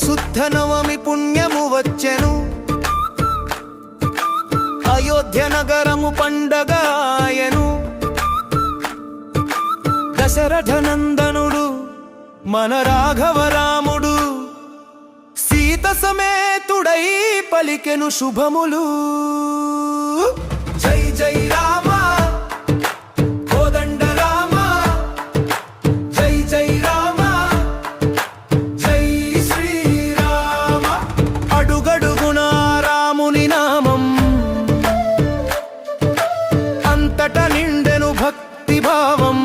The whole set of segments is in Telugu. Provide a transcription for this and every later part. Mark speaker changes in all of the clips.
Speaker 1: శుద్ధ నవమి పుణ్యము వచ్చెను, అయోధ్య నగరము పండగాయను. దశరథ నందనుడు మన రాఘవరాముడు సీత సమేతుడై పలికెను శుభములు. జై జై రామ కోదండ రామ, జై జై రామ జై శ్రీరామ. అడుగడుగునా రాముని నామం, అంతట నిండెను భక్తి భావం.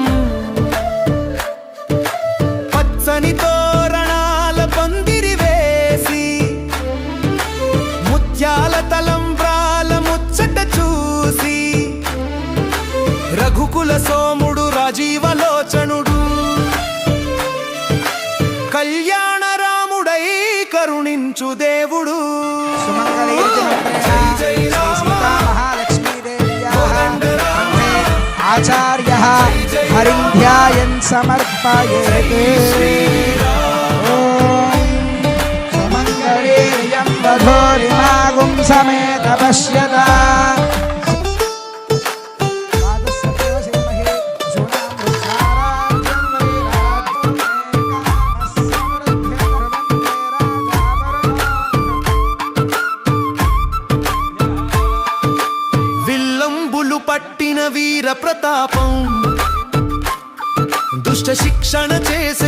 Speaker 1: పచ్చని తోరణాల పందిరి వేసి, ముత్యాల తలంబ్రాల ముచ్చట చూసి, రఘుకుల సోముడు రాజీవలోచనుడు కళ్యాణ రాముడై కరుణించు దేవుడు.
Speaker 2: ఆచార్య హరిం ధ్యాయన్ సమర్పయేతే. సుమంగళేయం వధూరిమాగుం సమేత పశ్యత.
Speaker 1: విల్లంబులు పట్టిన వీర ప్రతాపం, దుష్ట శిక్షణ చేసే